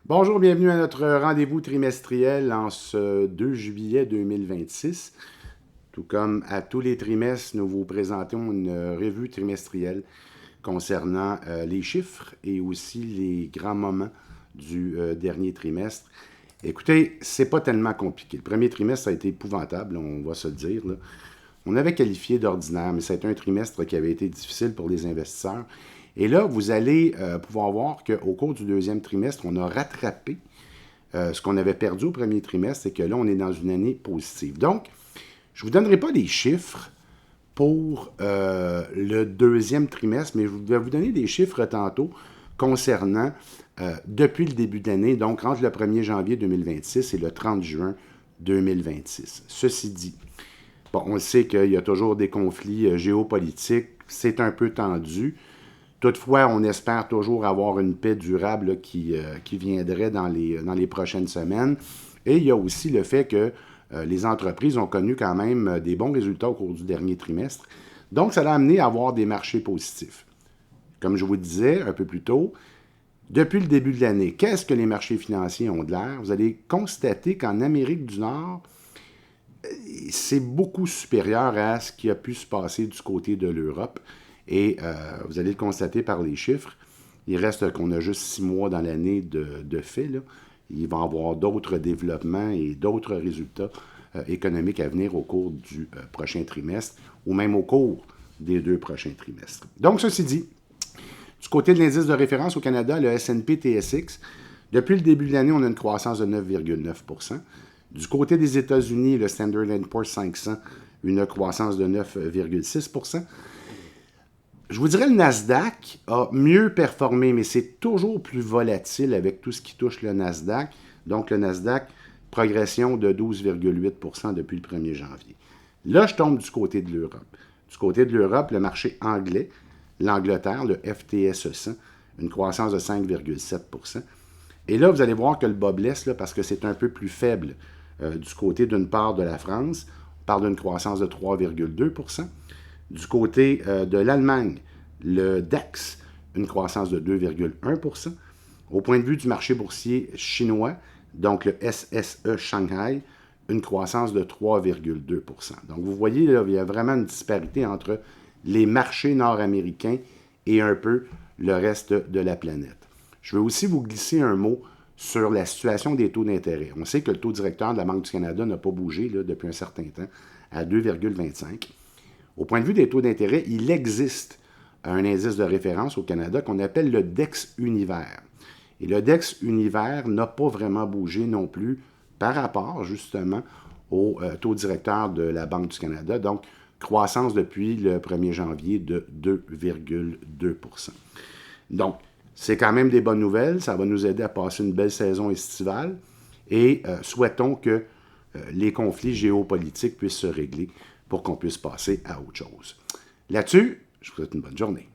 Bonjour, bienvenue à notre rendez-vous trimestriel en ce 2 juillet 2026. Tout comme à tous les trimestres, nous vous présentons une revue trimestrielle concernant les chiffres et aussi les grands moments du dernier trimestre. Écoutez, c'est pas tellement compliqué. Le premier trimestre a été épouvantable, on va se le dire, là. On avait qualifié d'ordinaire, mais c'était un trimestre qui avait été difficile pour les investisseurs. Et là, vous allez pouvoir voir qu'au cours du deuxième trimestre, on a rattrapé ce qu'on avait perdu au premier trimestre et que là, on est dans une année positive. Donc, je ne vous donnerai pas des chiffres pour le deuxième trimestre, mais je vais vous donner des chiffres tantôt concernant depuis le début d'année, donc entre le 1er janvier 2026 et le 30 juin 2026. Ceci dit, bon, on sait qu'il y a toujours des conflits géopolitiques, c'est un peu tendu. Toutefois, on espère toujours avoir une paix durable là, qui viendrait dans les prochaines semaines. Et il y a aussi le fait que les entreprises ont connu quand même des bons résultats au cours du dernier trimestre. Donc, ça l'a amené à avoir des marchés positifs. Comme je vous disais un peu plus tôt, depuis le début de l'année, qu'est-ce que les marchés financiers ont de l'air? Vous allez constater qu'en Amérique du Nord, c'est beaucoup supérieur à ce qui a pu se passer du côté de l'Europe. Et vous allez le constater par les chiffres. Il reste qu'on a juste 6 mois dans l'année de fait, là. Il va y avoir d'autres développements et d'autres résultats économiques à venir au cours du prochain trimestre ou même au cours des 2 prochains trimestres. Donc, ceci dit, du côté de l'indice de référence au Canada, le S&P/TSX, depuis le début de l'année, on a une croissance de 9,9 %. Du côté des États-Unis, le Standard & Poor's 500, une croissance de 9,6 %. Je vous dirais le Nasdaq a mieux performé, mais c'est toujours plus volatile avec tout ce qui touche le Nasdaq. Donc, le Nasdaq, progression de 12,8 % depuis le 1er janvier. Là, je tombe du côté de l'Europe. Du côté de l'Europe, le marché anglais, l'Angleterre, le FTSE 100, une croissance de 5,7 %. Et là, vous allez voir que le bas blesse, là, parce que c'est un peu plus faible du côté d'une part de la France. On parle d'une croissance de 3,2 %. Du côté de l'Allemagne, le DAX, une croissance de 2,1 %. Au point de vue du marché boursier chinois, donc le SSE Shanghai, une croissance de 3,2 %. Donc vous voyez, là, il y a vraiment une disparité entre les marchés nord-américains et un peu le reste de la planète. Je veux aussi vous glisser un mot sur la situation des taux d'intérêt. On sait que le taux directeur de la Banque du Canada n'a pas bougé là, depuis un certain temps, à 2,25. Au point de vue des taux d'intérêt, il existe un indice de référence au Canada qu'on appelle le DEX Univers. Et le DEX Univers n'a pas vraiment bougé non plus par rapport justement au taux directeur de la Banque du Canada. Donc, croissance depuis le 1er janvier de 2,2 %. Donc, c'est quand même des bonnes nouvelles. Ça va nous aider à passer une belle saison estivale. Et souhaitons que les conflits géopolitiques puissent se régler pour qu'on puisse passer à autre chose. Là-dessus, je vous souhaite une bonne journée.